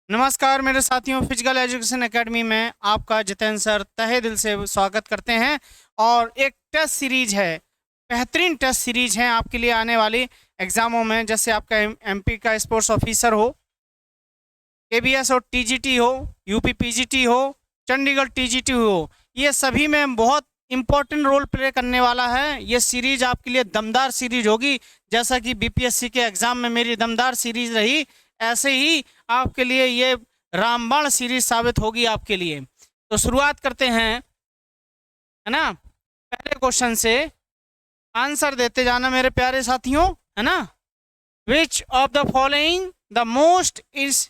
नमस्कार मेरे साथियों, फिजिकल एजुकेशन एकेडमी में आपका जितेंद्र सर तहे दिल से स्वागत करते हैं। और एक टेस्ट सीरीज है, बेहतरीन टेस्ट सीरीज है आपके लिए आने वाली एग्जामों में। जैसे आपका एमपी का स्पोर्ट्स ऑफिसर हो, केबीएस हो, टीजीटी हो, यूपी पीजीटी हो, चंडीगढ़ टीजीटी हो, ये सभी में बहुत इंपॉर्टेंट रोल प्ले करने वाला है। ये सीरीज आपके लिए दमदार सीरीज होगी। जैसा कि बीपीएससी के एग्जाम में मेरी दमदार सीरीज रही, ऐसे ही आपके लिए ये रामबाण सीरीज साबित होगी आपके लिए। तो शुरुआत करते हैं, है ना। पहले क्वेश्चन से आंसर देते जाना मेरे प्यारे साथियों, है ना। विच of the following the most is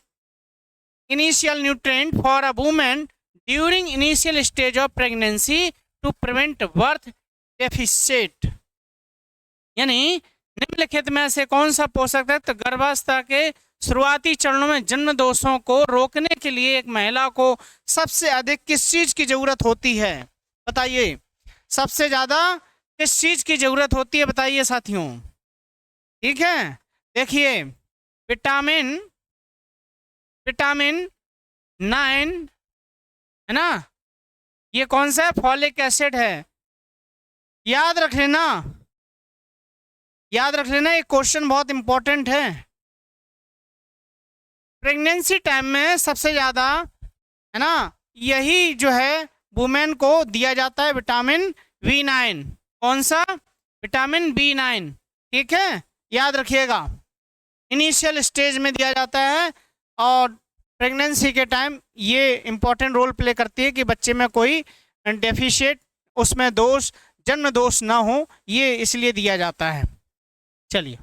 initial nutrient for a woman during initial stage of pregnancy to prevent birth deficit। यानी निम्नलिखित में से कौन सा पोषक तत्व गर्भावस्था के शुरुआती चरणों में जन्म दोषों को रोकने के लिए एक महिला को सबसे अधिक किस चीज की जरूरत होती है? बताइए, सबसे ज्यादा किस चीज की जरूरत होती है, बताइए साथियों। ठीक है, देखिए, विटामिन विटामिन 9, है ना। ये कौन सा है? फॉलिक एसिड है। याद रख लेना, याद रख लेना, ये क्वेश्चन बहुत इंपॉर्टेंट है। प्रेगनेंसी टाइम में सबसे ज्यादा, है ना, यही जो है वुमेन को दिया जाता है विटामिन B9। कौन सा? Vitamin B9। ठीक है, याद रखिएगा, इनिशियल स्टेज में दिया जाता है। और प्रेगनेंसी के टाइम ये इंपॉर्टेंट रोल प्ले करती है कि बच्चे में कोई डेफिशिएट, उसमें दोष, जन्म दोष ना हो, ये इसलिए दिया जाता है। चलिए,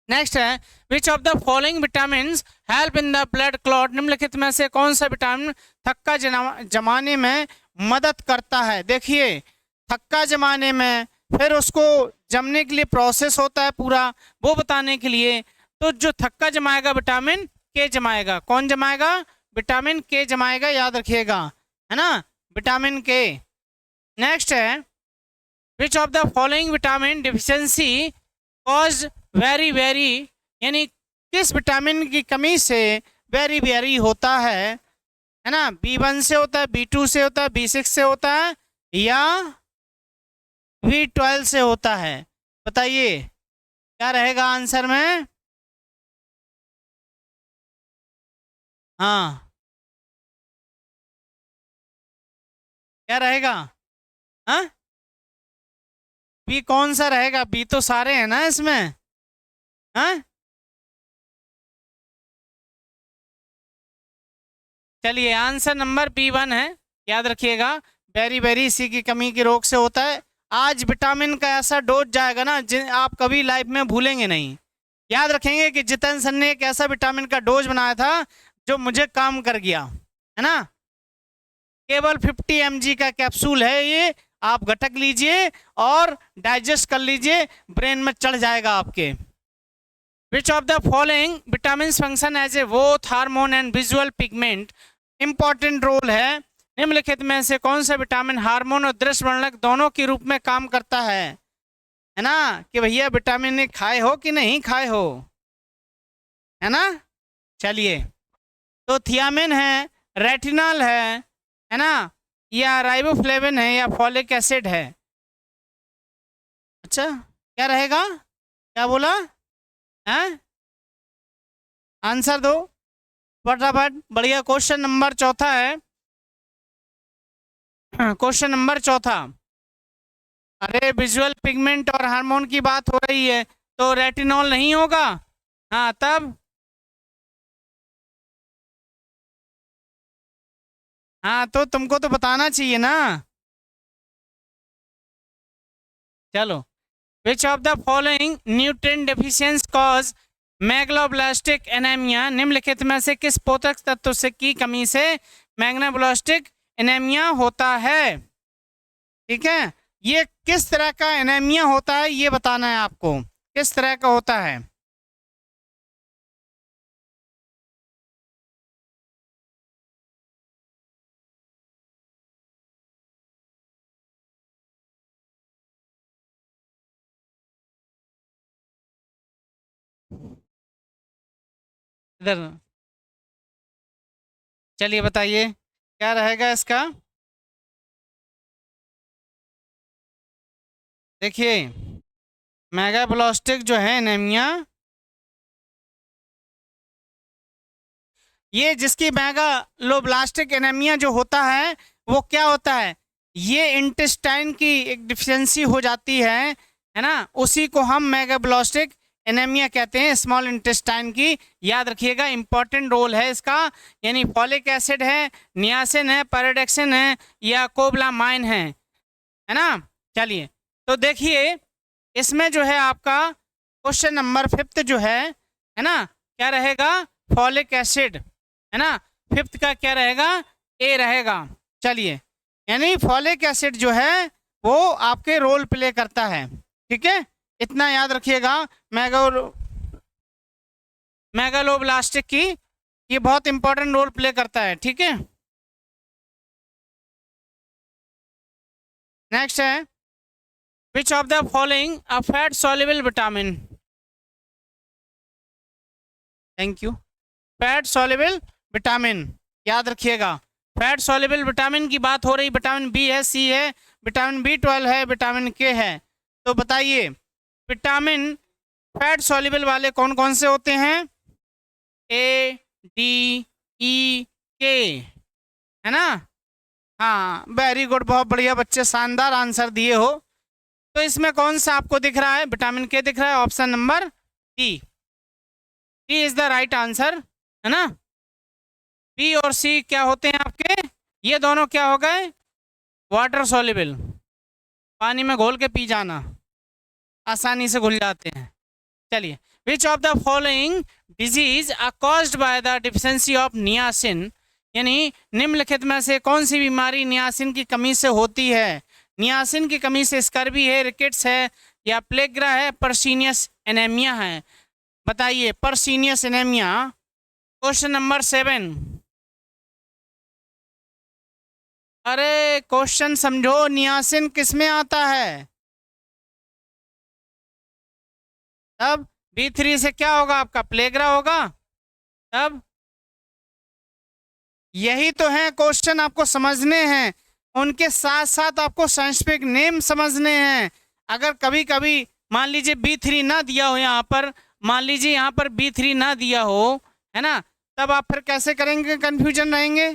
नेक्स्ट है, which of the following vitamin help in the blood clot. निम्नलिखित में से कौन सा विटामिन थक्का जमाने में मदद करता है? देखिए, थक्का जमाने में फिर उसको जमने के लिए प्रोसेस होता है पूरा, वो बताने के लिए। तो जो थक्का जमाएगा विटामिन के जमाएगा। कौन जमाएगा? विटामिन के जमाएगा, याद रखिएगा, है ना, विटामिन के। नेक्स्ट है, which of the following vitamin deficiency cause very very, यानी किस विटामिन की कमी से वेरी वेरी होता है ना। B1 से होता है, B2 से होता है, B6 से होता है, या B12 से होता है? बताइए क्या रहेगा आंसर में। हाँ, क्या रहेगा? हाँ, बी कौन सा रहेगा? बी तो सारे हैं ना इसमें। हाँ, चलिए, आंसर नंबर B1 है, याद रखिएगा। बेरी बेरी इसी की कमी के रोग से होता है। आज विटामिन का ऐसा डोज जाएगा ना, जिन आप कभी लाइफ में भूलेंगे नहीं। याद रखेंगे कि जितेंद्र सर ने एक ऐसा विटामिन का डोज बनाया था जो मुझे काम कर गया, है ना। केवल 50 mg का कैप्सूल है ये, आप घटक लीजिए और डाइजेस्ट कर लीजिए, ब्रेन में चढ़ जाएगा आपके। Which of the following vitamin function as a both hormone and visual pigment. Important role है। निम्नलिखित में से कौन सा विटामिन हार्मोन और दृश्य वर्णक दोनों के रूप में काम करता है ना। कि भैया विटामिन ए खाए हो कि नहीं खाए हो, है ना। चलिए, तो थियामिन है, रेटिनॉल है ना, या राइबोफ्लेविन है, या फॉलिक एसिड है? अच्छा, क्या रहेगा? क्या बोला है? आंसर दो फटाफट। बढ़िया, क्वेश्चन नंबर चौथा है। क्वेश्चन नंबर चौथा, अरे विजुअल पिगमेंट और हार्मोन की बात हो रही है, तो रेटिनॉल नहीं होगा? हाँ, तब? हाँ, तो तुमको तो बताना चाहिए ना। चलो, विच of the following nutrient deficiency cause megaloblastic anaemia. निम्नलिखित में से किस पोषक तत्व से की कमी से मैग्लोब्लास्टिक एनीमिया होता है? ठीक है, ये किस तरह का एनीमिया होता है ये बताना है आपको, किस तरह का होता है। इधर चलिए बताइए क्या रहेगा इसका। देखिए मेगाब्लास्टिक जो है एनीमिया, ये जिसकी मेगालोब्लास्टिक एनीमिया जो होता है वो क्या होता है, ये इंटेस्टाइन की एक डिफिशियंसी हो जाती है ना, उसी को हम मेगाब्लास्टिक एनीमिया कहते हैं, स्मॉल इंटेस्टाइन की। याद रखिएगा इंपॉर्टेंट रोल है इसका, यानी फॉलिक एसिड है, नियासिन है, पैराडॉक्सिन है या कोबलामाइन है ना। चलिए तो देखिए इसमें जो है आपका क्वेश्चन नंबर 5 जो है ना, क्या रहेगा, फॉलिक एसिड, है ना। 5 का क्या रहेगा, ए रहेगा। चलिए यानी फॉलिक एसिड जो है वो आपके रोल प्ले करता है, ठीक है, इतना याद रखिएगा। मेगालोब्लास्टिक की ये बहुत इंपॉर्टेंट रोल प्ले करता है, ठीक है। नेक्स्ट है which of the following a fat soluble vitamin, thank you, fat soluble vitamin, याद रखिएगा फैट सॉल्युबल विटामिन की बात हो रही, विटामिन बी है, सी है, विटामिन B12 है, विटामिन के है। तो बताइए विटामिन फैट सॉल्युबल वाले कौन कौन से होते हैं, A D E K, है ना। हाँ वेरी गुड, बहुत बढ़िया बच्चे, शानदार आंसर दिए हो। तो इसमें कौन सा आपको दिख रहा है, विटामिन के दिख रहा है, option number D, D is the right answer, है ना। बी और सी क्या होते हैं आपके, ये दोनों क्या हो गए, वाटर सॉल्युबल, पानी में घोल के पी जाना, आसानी से घुल जाते हैं। चलिए which of the following disease are caused by the deficiency of niacin, यानी निम्नलिखित में से कौन सी बीमारी नियासिन की कमी से होती है। नियासिन की कमी से स्कर्वी है, रिकेट्स है या प्लेग्रा है, पर्सीनियस एनीमिया है। बताइए पर्सीनियस एनीमिया। क्वेश्चन नंबर 7, अरे क्वेश्चन समझो, नियासिन किस में आता है, तब B3 से क्या होगा आपका, प्लेग्रा होगा, तब यही तो है क्वेश्चन, आपको समझने हैं, उनके साथ साथ आपको साइंटिफिक नेम समझने हैं। अगर कभी कभी मान लीजिए B3 ना दिया हो यहाँ पर, मान लीजिए यहाँ पर B3 ना दिया हो, है ना, तब आप फिर कैसे करेंगे, कंफ्यूजन रहेंगे।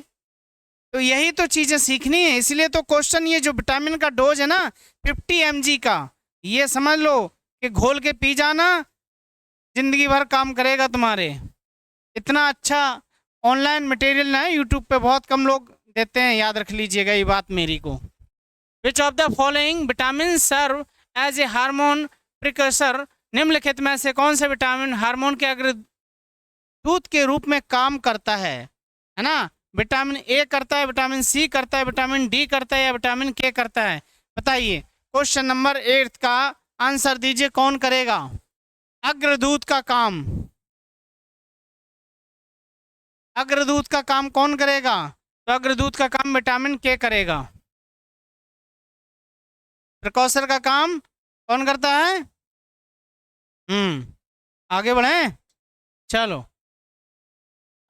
तो यही तो चीज़ें सीखनी है, इसलिए तो क्वेश्चन ये जो विटामिन का डोज है ना 50 mg का, ये समझ लो कि घोल के पी जाना, जिंदगी भर काम करेगा तुम्हारे। इतना अच्छा ऑनलाइन मटेरियल ना है यूट्यूब पे, बहुत कम लोग देते हैं, याद रख लीजिएगा ये बात मेरी को। Which of the following vitamin serve as a hormone precursor, निम्नलिखित में से कौन सा विटामिन हार्मोन के अग्रदूत के रूप में काम करता है ना। विटामिन ए करता है, विटामिन सी करता है, विटामिन डी करता है या विटामिन के करता है। बताइए क्वेश्चन नंबर 8 का आंसर दीजिए, कौन करेगा अग्रदूत का काम, अग्रदूत का काम कौन करेगा, तो अग्रदूत का काम विटामिन के करेगा। प्रिकॉसर का काम कौन करता है, आगे बढ़े, चलो।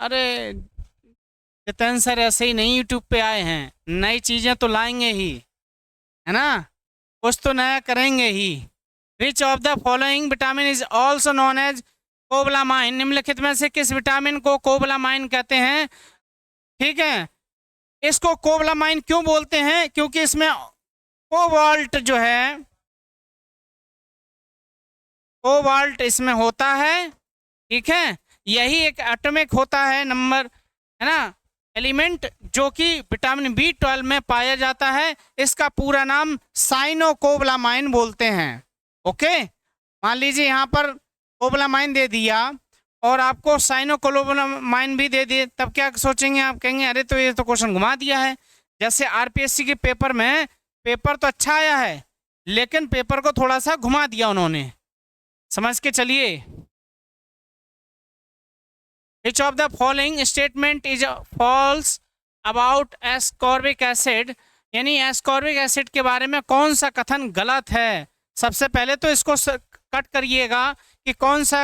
अरे जितेंद्र सर ऐसे ही नहीं यूट्यूब पे आए हैं, नई चीजें तो लाएंगे ही, है ना, कुछ तो नया करेंगे ही। Which of the following vitamin is also known as cobalamin, निम्नलिखित में से किस विटामिन को कोबलामाइन कहते हैं। ठीक है, इसको कोबलामाइन क्यों बोलते हैं, क्योंकि इसमें कोबाल्ट जो है, कोबाल्ट इसमें होता है, ठीक है, यही एक एटॉमिक होता है नंबर, है ना, एलिमेंट जो कि विटामिन B12 में पाया जाता है। इसका पूरा नाम साइनोकोबलामाइन बोलते हैं। ओके, मान लीजिए यहाँ पर कोबलामाइन दे दिया और आपको साइनोकोबलामाइन भी दे दिए, तब क्या सोचेंगे आप, कहेंगे अरे तो ये तो क्वेश्चन घुमा दिया है। जैसे RPSC के पेपर में, पेपर तो अच्छा आया है लेकिन पेपर को थोड़ा सा घुमा दिया उन्होंने, समझ के चलिए। Which of the following statement is false about ascorbic acid, यानी एस्कॉर्बिक एसिड के बारे में कौन सा कथन गलत है। सबसे पहले तो इसको कट करिएगा कि कौन सा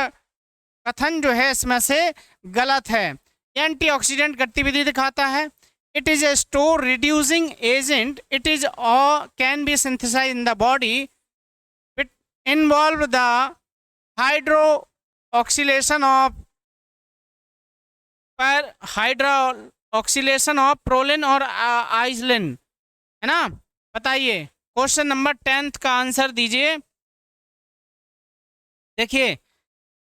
कथन जो है इसमें से गलत है। एंटीऑक्सीडेंट गतिविधि दिखाता है। It is a store reducing agent, it is can be synthesize in the body, it involve the hydro oscillation of पर हाइड्रो ऑक्सीलेशन ऑफ प्रोलिन और आइसलिन, है ना। बताइए क्वेश्चन नंबर 10 का आंसर दीजिए। देखिए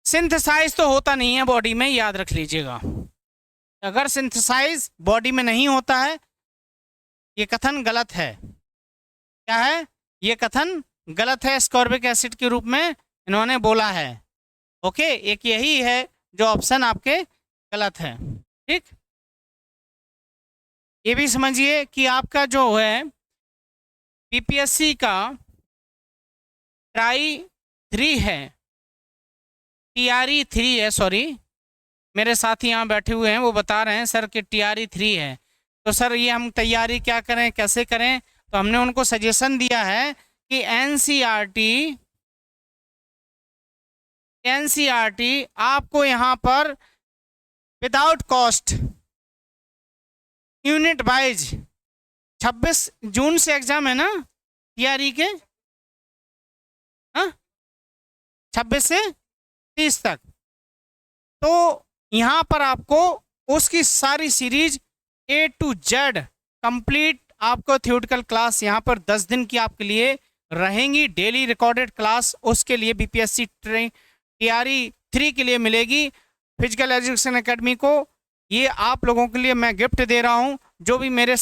सिंथेसाइज तो होता नहीं है बॉडी में, याद रख लीजिएगा। अगर सिंथेसाइज बॉडी में नहीं होता है, ये कथन गलत है। क्या है? ये कथन गलत है, एस्कॉर्बिक एसिड के रूप में इन्होंने बोला है। ओके, एक यही है जो ऑप्शन आपके गलत है। ठीक, ये भी समझिए कि आपका जो है पीपीएससी का ट्राई 3 है, टीआरई 3 है, सॉरी मेरे साथी यहाँ बैठे हुए हैं वो बता रहे हैं सर कि टीआरई 3 है। तो सर ये हम तैयारी क्या करें, कैसे करें? तो हमने उनको सजेशन दिया है कि एनसीईआरटी आपको यहाँ पर विदाउट कॉस्ट यूनिट वाइज 26 जून से एग्जाम है ना टीआरई के, हाँ 26 से 30 तक। तो यहाँ पर आपको उसकी सारी series A to Z complete आपको थ्योरेटिकल क्लास यहाँ पर 10 दिन की आपके लिए रहेंगी, डेली रिकॉर्डेड क्लास उसके लिए बीपीएससी टीआरई 3 के लिए मिलेगी फिजिकल एजुकेशन एकेडमी को। ये आप लोगों के लिए मैं गिफ्ट दे रहा हूँ। जो भी मेरे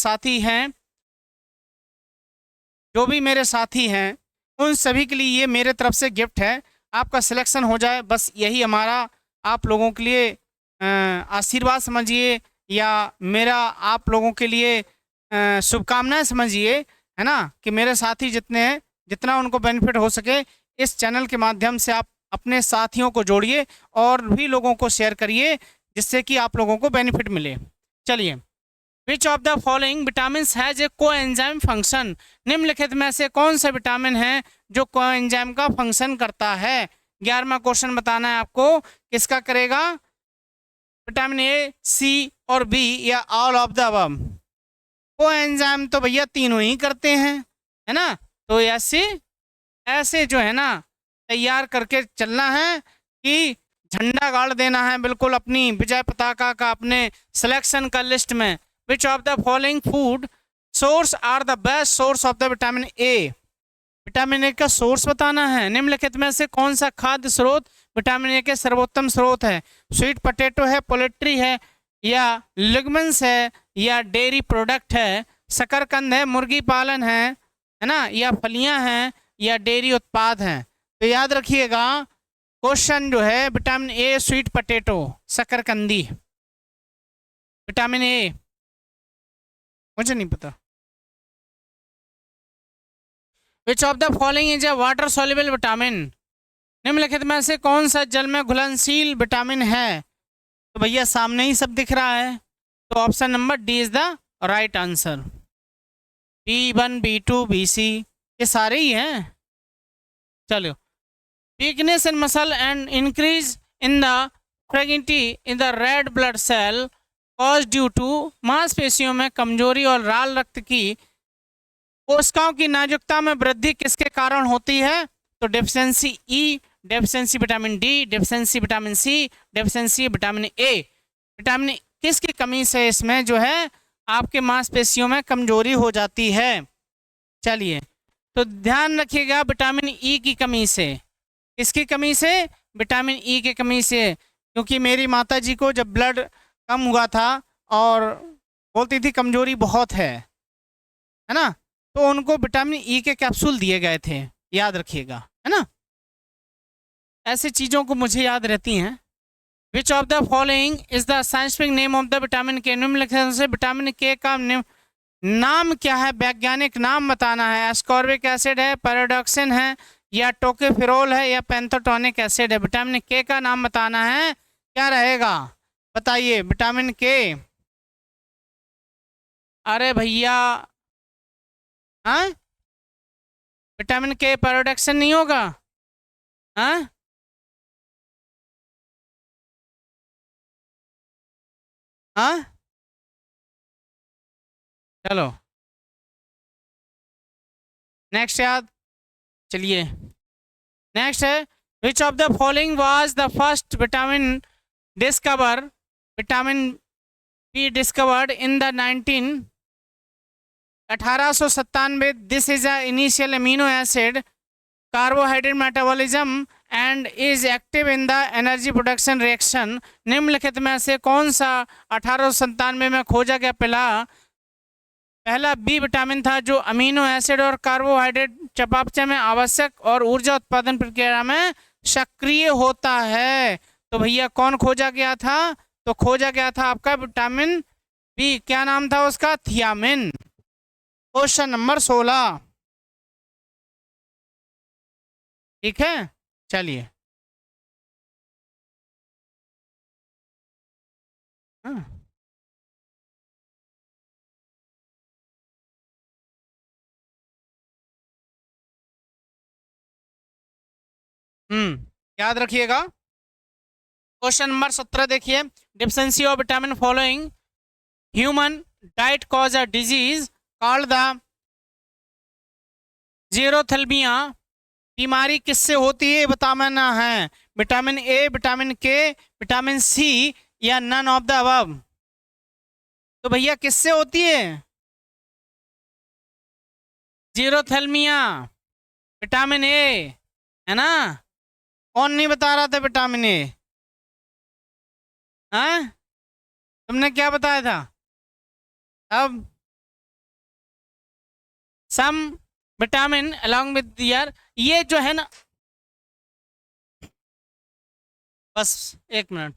साथी हैं उन सभी के लिए ये मेरे तरफ से गिफ्ट है। आपका सिलेक्शन हो जाए बस यही हमारा आप लोगों के लिए आशीर्वाद समझिए, या मेरा आप लोगों के लिए शुभकामनाएं समझिए, है ना। कि मेरे साथी जितने हैं, जितना उनको बेनिफिट हो सके इस चैनल के माध्यम से आप अपने साथियों को जोड़िए और भी लोगों को शेयर करिए जिससे कि आप लोगों को बेनिफिट मिले। चलिए, which of the following vitamin has a coenzyme function? निम्नलिखित में से कौन सा विटामिन है जो कोएंजाइम का फंक्शन करता है? 11वां क्वेश्चन बताना है आपको, किसका करेगा? विटामिन ए, सी और बी या all of the above? Coenzyme तो भैया तीनों ही करते हैं, है ना। तो ऐसे जो है ना तैयार करके चलना है कि झंडा गाड़ देना है बिल्कुल अपनी विजय पताका का अपने सिलेक्शन का लिस्ट में। Which of the following food source are the best source of the vitamin A? Vitamin A का सोर्स बताना है। निम्नलिखित में से कौन सा खाद्य स्रोत विटामिन ए के सर्वोत्तम स्रोत है? स्वीट पोटैटो है, पोल्ट्री है, या लिग्मेंट्स है, या डेयरी प्रोडक्ट है? शकरकंद है, मुर्गी पालन है ना, या फलियां हैं, या डेयरी उत्पाद हैं? तो याद रखिएगा क्वेश्चन जो है विटामिन ए, स्वीट पोटैटो, शकरकंदी। विटामिन ए मुझे नहीं पता। Which of the following is a water soluble vitamin? निम्नलिखित में से कौन सा जल में घुलनशील विटामिन है? तो भैया सामने ही सब दिख रहा है, तो option number D is the right answer. B1, B2, BC ये सारे ही हैं। चलो, weakness in muscle and increase in the fragility in the red blood cell cause due to? मांसपेशियों में कमजोरी और लाल रक्त की कोशिकाओं की नाजुकता में वृद्धि किसके कारण होती है? तो deficiency E, deficiency vitamin D, deficiency vitamin C, deficiency vitamin A. Vitamin किसकी कमी से इसमें जो है आपके मांसपेशियों में कमजोरी हो जाती है? चलिए, तो ध्यान रखिएगा विटामिन ई की कमी से। किसकी कमी से? विटामिन ई की कमी से। क्योंकि मेरी माता जी को जब ब्लड कम हुआ था और बोलती थी कमजोरी बहुत है ना, तो उनको विटामिन ई के कैप्सूल दिए गए थे, याद रखिएगा, है ना। ऐसी चीज़ों को मुझे याद रहती हैं। विच of the following is the scientific name of the vitamin के? निम्नलिखित से विटामिन के का नाम क्या है? वैज्ञानिक नाम बताना है। एस्कॉर्बिक एसिड है, पैराडॉक्सिन है, या टोकोफेरोल है, या पेंथोटोनिक एसिड है? विटामिन के का नाम बताना है, क्या रहेगा बताइए? विटामिन के, अरे भैया हाँ, विटामिन के पैराडॉक्सिन नहीं होगा? हाँ, हाँ चलो नेक्स्ट याद, चलिए नेक्स्ट है which of the following was the first vitamin discover, vitamin be discovered in the 1897। This is a initial amino acid carbohydrate metabolism and is active in the energy production reaction. निम्नलिखित में से कौन सा 1897 में खोजा गया पहला बी विटामिन था जो अमीनो एसिड और कार्बोहाइड्रेट चयापचय में आवश्यक और ऊर्जा उत्पादन प्रक्रिया में सक्रिय होता है। तो भैया कौन खोजा गया था? तो खोजा गया था आपका विटामिन बी, क्या नाम था उसका? थियामिन। क्वेश्चन नंबर 16, ठीक है चलिए। याद रखिएगा। क्वेश्चन नंबर 17 देखिए, deficiency of vitamin following human diet cause a disease called the xerophthalmia. बीमारी किससे होती है बताना है? Vitamin A, vitamin K, vitamin C या नन ऑफ द अबव? तो भैया किससे होती है? जीरोथैलेमिया, विटामिन ए है ना। कौन नहीं बता रहा था विटामिन ए? हाँ तुमने क्या बताया था? अब सम विटामिन अलॉन्ग विद ईयर, ये जो है ना, बस एक मिनट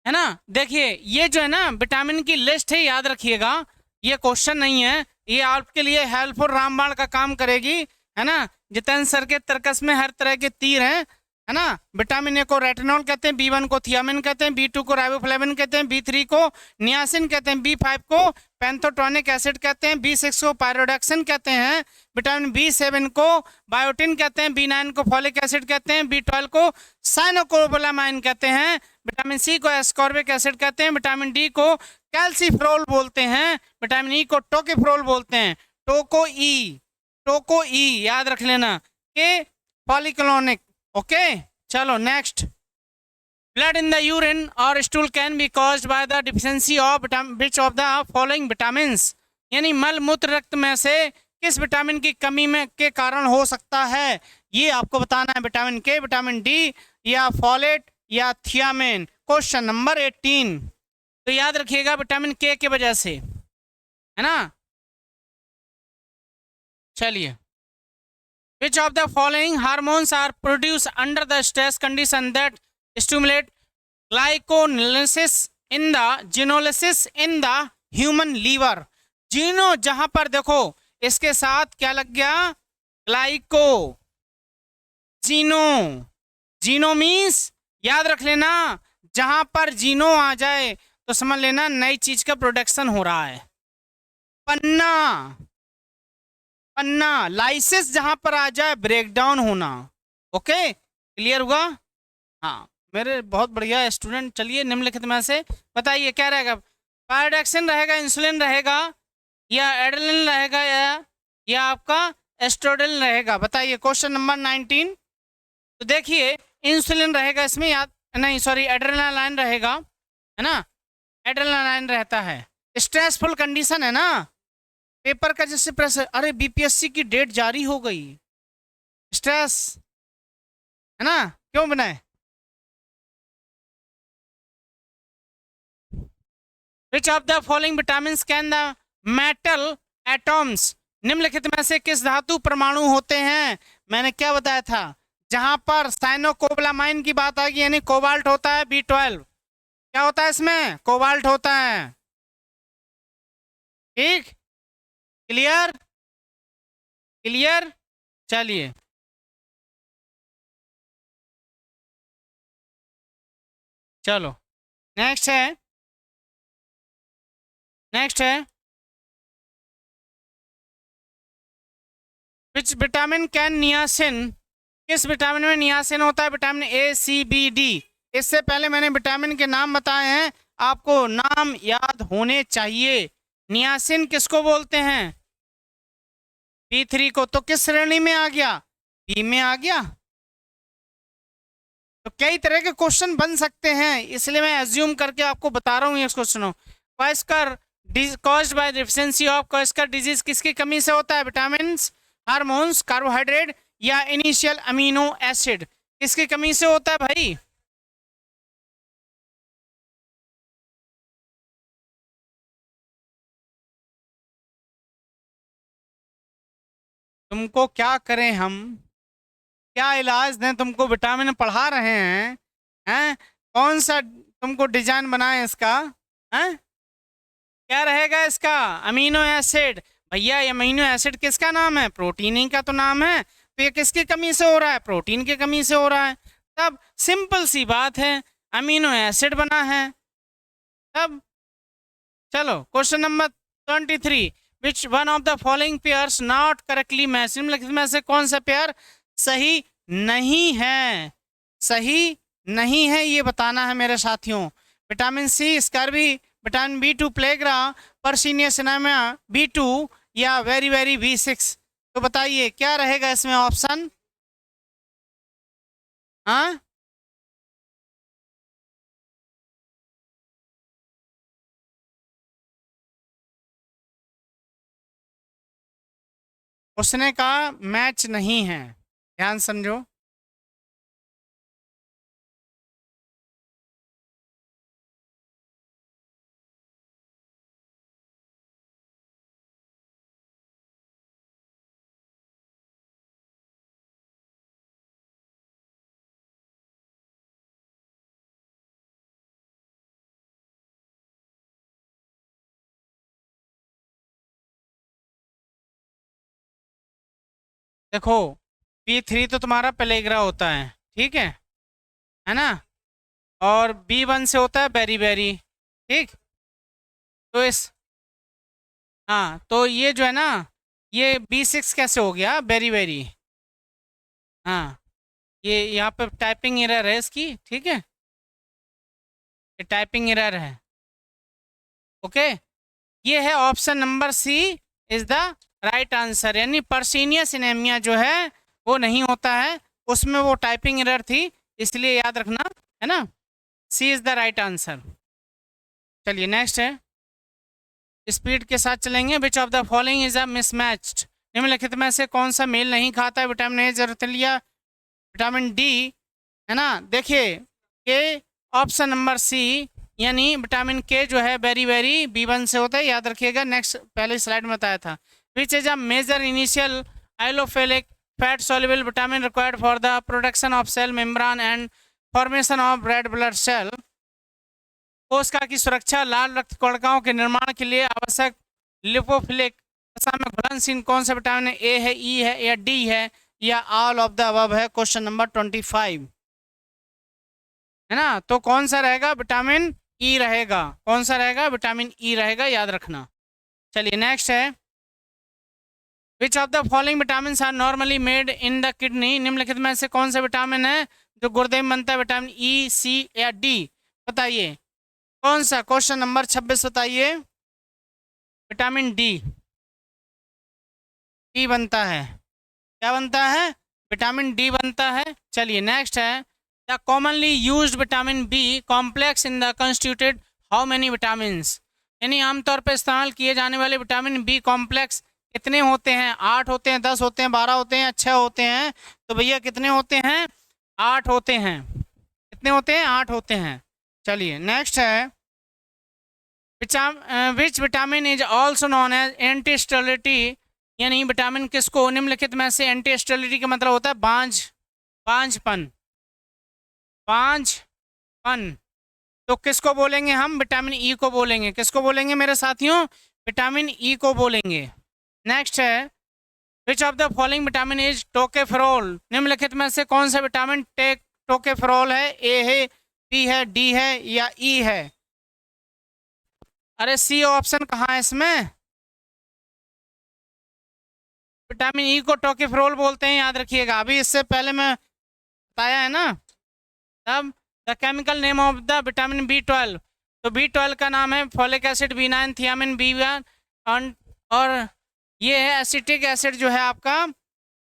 है ना। देखिए ये जो है ना विटामिन की लिस्ट है, याद रखिएगा। ये क्वेश्चन नहीं है, ये आपके लिए हेल्पफुल रामबाण का काम करेगी, है ना। जितेंद्र सर के तर्कस में हर तरह के तीर हैं, है ना। विटामिन ए को रेटिनॉल कहते हैं, बी1 को थियामिन कहते हैं, बी2 को राइबोफ्लेविन कहते हैं, बी3 को नियासिन कहते हैं, बी5 को पैंथोटोनिक एसिड कहते हैं, बी6 को पायरोडक्सिन कहते हैं, विटामिन बी7 को बायोटिन कहते हैं, बी9 को फॉलिक एसिड कहते हैं, बी12 को साइनोकोबालामाइन कहते हैं, विटामिन सी को एस्कॉर्बिक एसिड कहते हैं, विटामिन डी को कैल्सीफ्रोल बोलते हैं, विटामिन ई को टोकोफ्रोल बोलते हैं। टोको ई याद रख लेना के पॉलीक्लोनिक। ओके चलो next, blood in the urine और stool can be caused by the deficiency of which of the following vitamins. यानी मल मूत्र रक्त में से किस विटामिन की कमी में के कारण हो सकता है, ये आपको बताना है। विटामिन के, विटामिन डी या फॉलेट या थियामिन। क्वेश्चन नंबर 18, तो याद रखिएगा विटामिन के वजह से, है ना। चलिए, which of the following hormones are produced under the stress condition that stimulate glycolysis in the genolysis in the human liver? जीनो, जहां पर देखो इसके साथ क्या लग गया? ग्लाइको। जीनो मीन्स याद रख लेना, जहां पर जीनो आ जाए तो समझ लेना नई चीज का प्रोडक्शन हो रहा है। पन्ना, लाइसिस जहां पर आ जाए ब्रेकडाउन होना। ओके क्लियर हुआ? हाँ मेरे बहुत बढ़िया स्टूडेंट। चलिए निम्नलिखित में से बताइए क्या रहेगा? पायरोडक्सिन रहेगा, इंसुलिन रहेगा, या एड्रेनलिन रहेगा, या आपका एस्ट्रोडल रहेगा? बताइए। क्वेश्चन नंबर 19, तो देखिए इंसुलिन रहेगा इसमें, याद नहीं सॉरी एड्रेनालाइन रहेगा, है ना। एड्रेनालाइन रहता है, स्ट्रेसफुल कंडीशन है ना, पेपर का जैसे प्रेशर। अरे बीपीएससी की डेट जारी हो गई, स्ट्रेस है ना, क्यों बनाए? विच of the following vitamins can the metal atoms. निम्नलिखित में से किस धातु परमाणु होते हैं? मैंने क्या बताया था? जहां पर साइनोकोबालामाइन की बात आएगी यानी कोबाल्ट होता है, B12 क्या होता है इसमें? कोबाल्ट होता है। ठीक क्लियर चलिए चलो नेक्स्ट है विच विटामिन कैन नियासिन। किस विटामिन में नियासिन होता है? Vitamin A, C, B, D. इससे पहले मैंने विटामिन के नाम बताए हैं, आपको नाम याद होने चाहिए। नियासिन किसको बोलते हैं? B3 को। तो किस श्रेणी में आ गया? बी में आ गया। तो कई तरह के क्वेश्चन बन सकते हैं, इसलिए मैं एज्यूम करके आपको बता रहा हूँ ये question. Kwashiorkor caused by deficiency of kwashiorkor disease किसकी कमी से होता है? विटामिन, हार्मोन्स, कार्बोहाइड्रेट या इनिशियल अमीनो एसिड, किसकी कमी से होता है भाई? तुमको क्या करें हम, क्या इलाज दें तुमको? विटामिन पढ़ा रहे हैं कौन सा तुमको डिजाइन बनाए इसका? हैं? क्या रहेगा इसका? Amino acid. भैया ये अमीनो एसिड किसका नाम है? प्रोटीन ही का तो नाम है। तो ये किसकी कमी से हो रहा है? प्रोटीन की कमी से हो रहा है। तब सिंपल सी बात है, अमीनो एसिड बना है। तब चलो question number 23, which one of the following pairs not correctly match? निम्नलिखित में से कौन सा पेयर सही नहीं है? सही नहीं है ये बताना है मेरे साथियों। Vitamin C scurvy, vitamin B2 pellagra, पर्सिनिया सिनेमा B2 या वेरी वेरी B6। तो बताइए क्या रहेगा इसमें ऑप्शन? हाँ, उसने कहा मैच नहीं है, ध्यान समझो। देखो B3 तो तुम्हारा पेलेग्रा होता है, ठीक है ना? और B1 से होता है बेरी बेरी, ठीक। तो इस, हाँ तो ये जो है ना, ये B6 कैसे हो गया? Beriberi. हाँ, ये यहाँ पे टाइपिंग एरर है इसकी, ठीक है, ये टाइपिंग एरर है। ओके, ये है option number C is the right answer. यानी पर्सीनियस एनीमिया जो है वो नहीं होता है, उसमें वो टाइपिंग एरर थी, इसलिए याद रखना, है ना? सी इज द राइट आंसर। चलिए नेक्स्ट है, स्पीड के साथ चलेंगे। विच of the following is a mismatched? निम्नलिखित में से कौन सा मेल नहीं खाता है? विटामिन ए जरूरत लिया, विटामिन डी, है ना? देखिए के ऑप्शन नंबर सी, यानी विटामिन के जो है वेरी वेरी B1 से होता है, याद रखिएगा। नेक्स्ट पहले स्लाइड में बताया था। Which is a major initial आइलोफेलिक fat soluble vitamin required for the production of cell membrane and formation of red blood cell? कोशिका की सुरक्षा, लाल रक्त कणिकाओं के निर्माण के लिए आवश्यक लिपोफिलिक दशा में घुलनशील कौन सा विटामिन है? ए है, ई है या डी है या ऑल ऑफ द अबव है? क्वेश्चन नंबर 25, है ना? तो कौन सा रहेगा? विटामिन ई रहेगा। कौन सा रहेगा? विटामिन ई रहेगा, याद रखना। चलिए नेक्स्ट है, which of the following vitamin are normally made in the kidney? निम्नलिखित में से कौन सा विटामिन है जो गुर्दे में बनता है? विटामिन ई, सी या डी? बताइए कौन सा? क्वेश्चन नंबर 26 बताइए। विटामिन डी, डी बनता है। क्या बनता है? विटामिन डी बनता है। चलिए नेक्स्ट है, the commonly used vitamin B complex in the constituted how many vitamin? यानी आमतौर पर इस्तेमाल किए जाने वाले विटामिन बी कॉम्प्लेक्स कितने होते हैं? 8 होते हैं, 10 होते हैं, 12 होते हैं, 6 होते हैं? तो भैया कितने होते हैं? 8 होते हैं। कितने होते हैं? 8 होते हैं। चलिए नेक्स्ट है, which vitamin is also known as anti sterility? यानी विटामिन किसको निम्नलिखित में से, एंटी स्टेरिलिटी का मतलब होता है बांझपन, बांझपन। तो किसको बोलेंगे हम? विटामिन ई को बोलेंगे। किसको बोलेंगे मेरे साथियों? विटामिन ई को बोलेंगे। नेक्स्ट है, which of the following vitamin is tocopherol? निम्नलिखित में से कौन सा विटामिन टोकेफेरोल है? ए है, बी है, डी है या ई है? अरे सी ऑप्शन कहाँ है इसमें? विटामिन ई को टोकेफेरोल बोलते हैं, याद रखिएगा। अभी इससे पहले मैं बताया है ना। तब the chemical name of the vitamin B12? तो B12 का नाम है folic acid, B9 thiamine, B1 और ये है एसिटिक एसिड जो है आपका,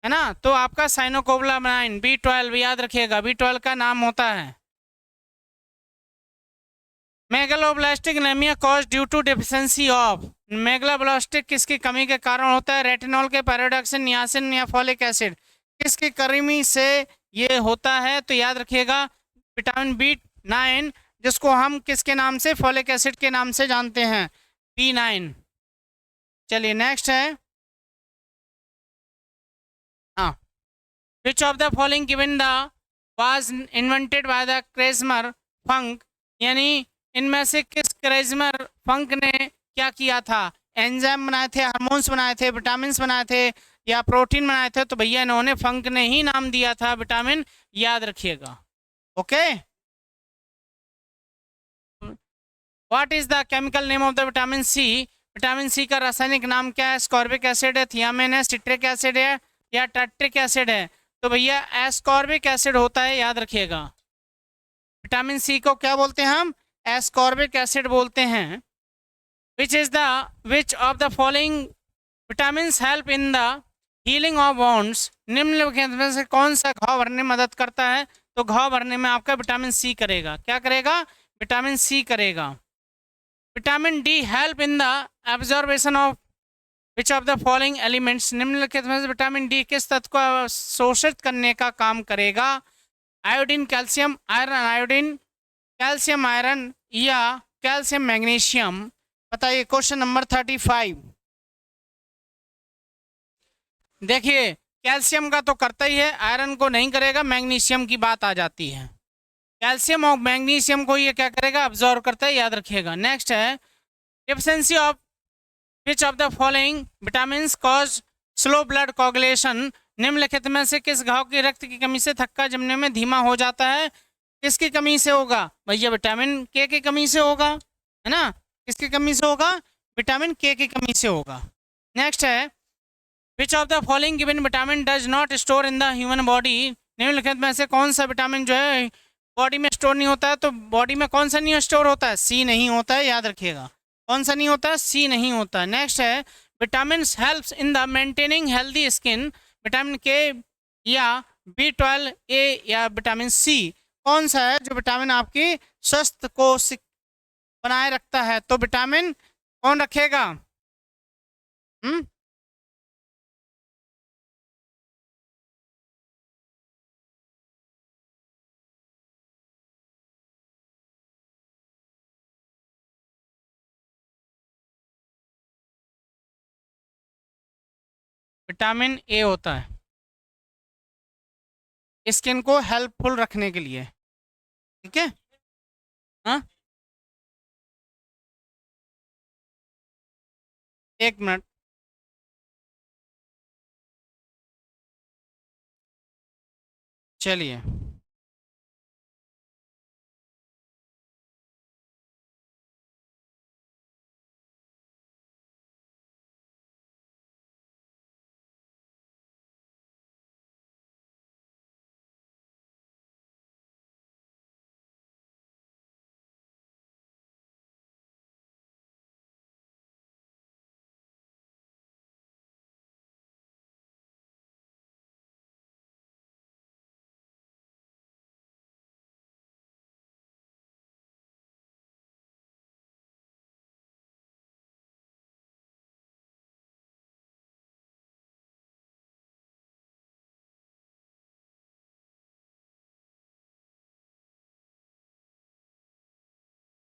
है ना। तो आपका साइनोकोबालामाइन B12 याद रखिएगा, B12 का नाम होता है। Megaloblastic anaemia cause due to deficiency of, megaloblastic किसकी कमी के कारण होता है? रेटिनॉल के पैराडॉक्सिन, नियासिन या फॉलिक एसिड, किसकी कमी से ये होता है? तो याद रखिएगा विटामिन B9, जिसको हम किसके नाम से, फॉलिक एसिड के नाम से जानते हैं, B9। चलिए नेक्स्ट है, हाँ, which of the following given the was invented by the Casimir Funk, यानी इनमें से किस क्रेजमर फंक ने क्या किया था? एंजाइम बनाए थे, हार्मोन्स बनाए थे, विटामिन बनाए थे या प्रोटीन बनाए थे? तो भैया इन्होंने फंक ने ही नाम दिया था विटामिन, याद रखिएगा। Okay, what is the chemical name of the vitamin C? Vitamin C का रासायनिक नाम क्या है? एस्कॉर्बिक एसिड है, थियामिन है, सिट्रिक एसिड है या टार्ट्रिक एसिड है? तो भैया एस्कॉर्बिक एसिड होता है, याद रखिएगा। विटामिन सी को क्या बोलते हैं हम? एस्कॉर्बिक एसिड बोलते हैं। विच of the following vitamins help in the healing of wands, निम्नलिखित में से कौन सा घाव भरने में मदद करता है? तो घाव भरने में आपका विटामिन सी करेगा। क्या करेगा? विटामिन सी करेगा। Vitamin D help in the absorption of which of the following elements, निम्नलिखित में से विटामिन डी किस तत्व को शोषित करने का काम करेगा? Iodine, calcium, iron iodine, calcium iron या कैल्शियम मैग्नीशियम? बताइए, क्वेश्चन नंबर 35। देखिए कैल्शियम का तो करता ही है, आयरन को नहीं करेगा, मैग्नीशियम की बात आ जाती है। कैल्शियम और मैग्नीशियम को ये क्या करेगा? अब्जॉर्व करता है, याद रखिएगा। नेक्स्ट है, deficiency of which of the following vitamin cause slow blood coagulation, निम्नलिखित में से किस घाव की रक्त की कमी से थक्का जमने में धीमा हो जाता है? किसकी कमी से होगा? भैया विटामिन के की कमी से होगा, है ना। किसकी कमी से होगा? विटामिन के की कमी से होगा। नेक्स्ट है, which of the following given vitamin does not store in the human body, निम्नलिखित में से कौन सा विटामिन जो है बॉडी में स्टोर नहीं होता है? तो बॉडी में कौन सा नहीं स्टोर होता है? सी नहीं होता है, याद रखिएगा। कौन सा नहीं होता है? सी नहीं होता है। नेक्स्ट है, vitamin helps in the maintaining healthy skin, vitamin के या B12 ए या विटामिन सी, कौन सा है जो विटामिन आपकी स्वास्थ्य को बनाए रखता है? तो विटामिन कौन रखेगा? विटामिन ए होता है स्किन को हेल्पफुल रखने के लिए, ठीक है। हाँ, एक मिनट, चलिए।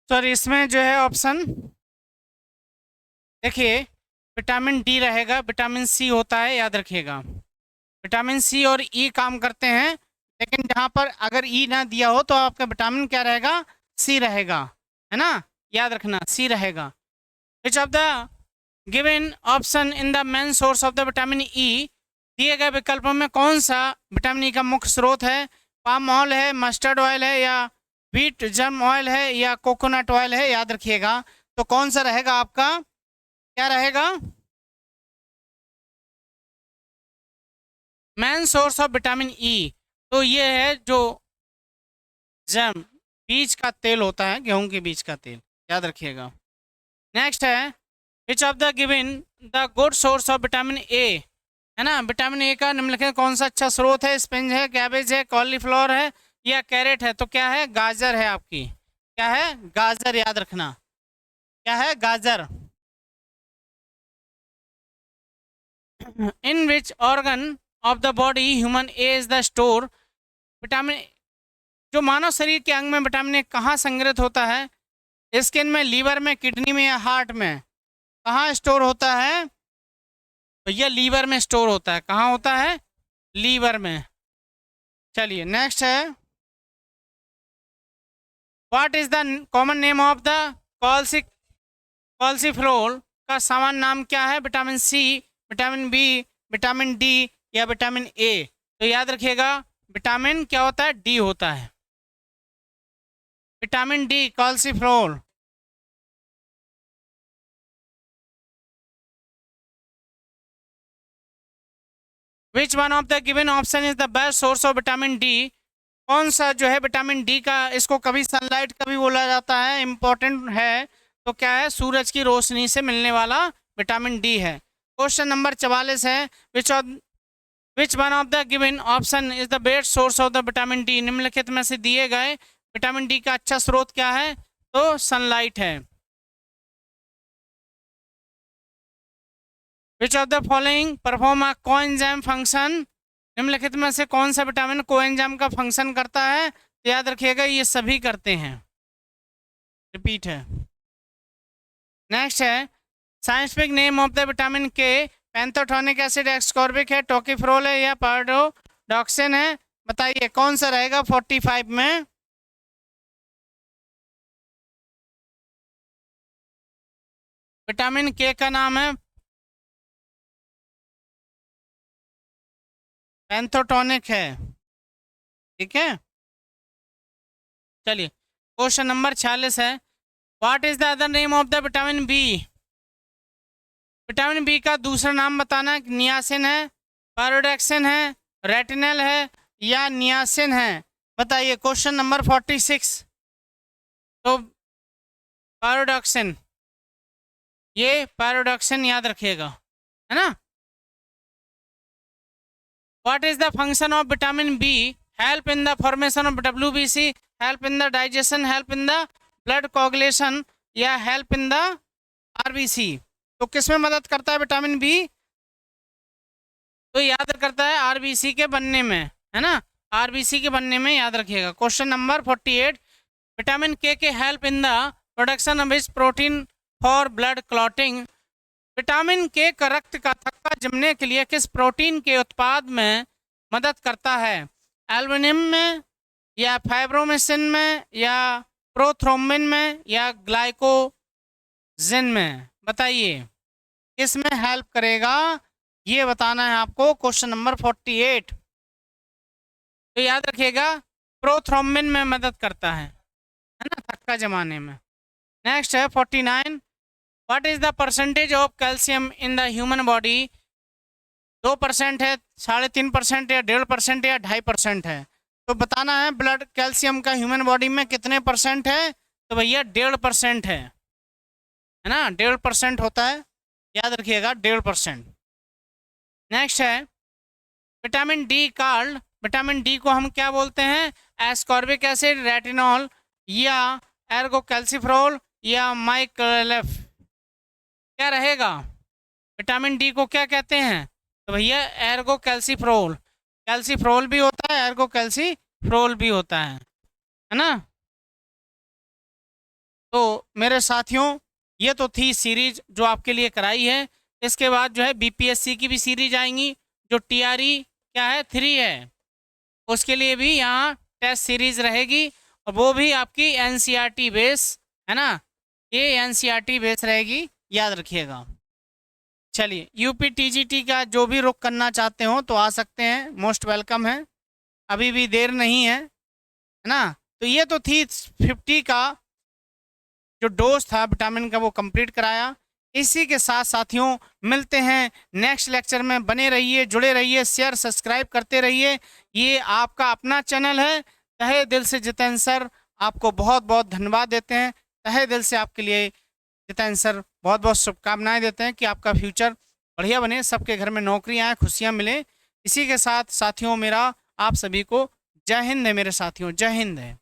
सर इसमें जो है ऑप्शन, देखिए विटामिन डी रहेगा, विटामिन सी होता है, याद रखिएगा। विटामिन सी और ई काम करते हैं, लेकिन जहाँ पर अगर ई ना दिया हो तो आपका विटामिन क्या रहेगा? सी रहेगा, है ना, याद रखना, सी रहेगा। विच of the given option in the main source of the vitamin E, दिए गए विकल्पों में कौन सा विटामिन ई का मुख्य स्रोत है? पाम ऑयल है, मस्टर्ड ऑयल है या व्हीट जर्म ऑयल है या कोकोनट ऑयल है? याद रखिएगा। तो कौन सा रहेगा आपका? क्या रहेगा? Main source of vitamin E, तो ये है जो जर्म बीज का तेल होता है, गेहूं के बीज का तेल, याद रखिएगा। नेक्स्ट है which of the given the good source of vitamin A, है ना, विटामिन ए का निम्नलिखित कौन सा अच्छा स्रोत है? स्पिनच है, कैबेज है, कॉलीफ्लावर है या कैरेट है? तो क्या है? गाजर है आपकी। क्या है? गाजर, याद रखना। क्या है? गाजर। In which organ of the body human a is the store, vitamin, जो मानव शरीर के अंग में विटामिन ए कहाँ संग्रहित होता है? स्किन में, लीवर में, किडनी में या हार्ट में? कहाँ स्टोर होता है भैया? लीवर में स्टोर होता है। कहाँ होता है? लीवर में। चलिए नेक्स्ट है what is the common name of the calciferol का सामान्य नाम क्या है? Vitamin C, vitamin B, vitamin D या विटामिन ए? तो याद रखिएगा विटामिन क्या होता है? डी होता है। Vitamin D, calciferol. Which one of the given option is the best source of vitamin D? कौन सा जो है विटामिन डी का, इसको कभी सनलाइट का भी बोला जाता है, इंपॉर्टेंट है। तो क्या है? सूरज की रोशनी से मिलने वाला विटामिन डी है। क्वेश्चन नंबर 44 है विच one of the given option is the best source of the vitamin D? निम्नलिखित में से दिए गए विटामिन डी का अच्छा स्रोत क्या है? तो सनलाइट है। Which of the following perform a coenzyme function? निम्नलिखित में से कौन सा विटामिन कोएंजाइम का फंक्शन करता है? तो याद रखिएगा ये सभी करते हैं। रिपीट है। नेक्स्ट है scientific name of the vitamin के? पैंथोटोनिक एसिड, एस्कॉर्बिक है, टोकोफेरोल है या पायरोडॉक्सिन है? बताइए कौन सा रहेगा 45 में? विटामिन के का नाम है पैंथोटोनिक है। ठीक है, चलिए क्वेश्चन नंबर 46 है what is the other name of the vitamin B? Vitamin B का दूसरा नाम बताना। नियासिन है, पायरोडॉक्सिन है, रेटिनल है या नियासिन है? बताइए क्वेश्चन नंबर 46। तो पायरोडॉक्सिन, ये पायरोडॉक्सिन याद रखिएगा, है ना। What is the function of vitamin B? Help in the formation of WBC, help in the digestion, help in the blood coagulation या help in the RBC? तो किसमें मदद करता है विटामिन बी? तो याद करता है आरबीसी के बनने में, है ना, आरबीसी के बनने में, याद रखिएगा। क्वेश्चन नंबर 48 विटामिन के help in the production of which protein for blood clotting? Vitamin के का रक्त का थक्का जमने के लिए किस प्रोटीन के उत्पाद में मदद करता है? एल्बुमिन में या फाइब्रोमिसिन में या प्रोथ्रोम्बिन में या ग्लाइकोजिन में? बताइए किस में हेल्प करेगा, ये बताना है आपको। Question number 48। तो याद रखिएगा प्रोथ्रोम्बिन में मदद करता है ना, थक्का जमाने में। नेक्स्ट है 49 what is the percentage of calcium in the human body? 2% है, 3.5% या 1.5% या 2.5% है? तो बताना है ब्लड कैल्शियम का ह्यूमन बॉडी में कितने % है? तो भैया 1.5% है ना, 1.5% होता है, याद रखिएगा 1.5%। नेक्स्ट है vitamin D card, vitamin D को हम क्या बोलते हैं? एस्कॉर्बिक एसिड, रेटिनॉल या एर्गोकैल्सिफ्रोल या माइक्रोलेफ? क्या रहेगा? विटामिन डी को क्या कहते हैं? तो भैया एर्गोकैल्सिफ्रोल, कैल्सिफ्रोल भी होता है, एर्गोकैल्सिफ्रोल भी होता है ना। तो मेरे साथियों ये तो थी सीरीज जो आपके लिए कराई है। इसके बाद जो है बीपीएससी की भी सीरीज आएंगी, जो टीआरई क्या है 3 है, उसके लिए भी यहाँ टेस्ट सीरीज रहेगी, और वो भी आपकी एनसीईआरटी बेस, है ना, ये एनसीईआरटी बेस रहेगी, याद रखिएगा। चलिए यूपी टीजीटी का जो भी रुख करना चाहते हो तो आ सकते हैं, मोस्ट वेलकम है, अभी भी देर नहीं है ना। तो ये तो थी 50 का जो डोज था विटामिन का, वो कंप्लीट कराया। इसी के साथ साथियों मिलते हैं नेक्स्ट लेक्चर में। बने रहिए, जुड़े रहिए, शेयर सब्सक्राइब करते रहिए। ये आपका अपना चैनल है, तहे दिल से जितेंद्र सर आपको बहुत बहुत धन्यवाद देते हैं। तहे दिल से आपके लिए जितेंद्र सर बहुत बहुत शुभकामनाएं देते हैं कि आपका फ्यूचर बढ़िया बने, सबके घर में नौकरियां आए, खुशियां मिले। इसी के साथ साथियों मेरा आप सभी को जय हिंद है मेरे साथियों, जय हिंद है।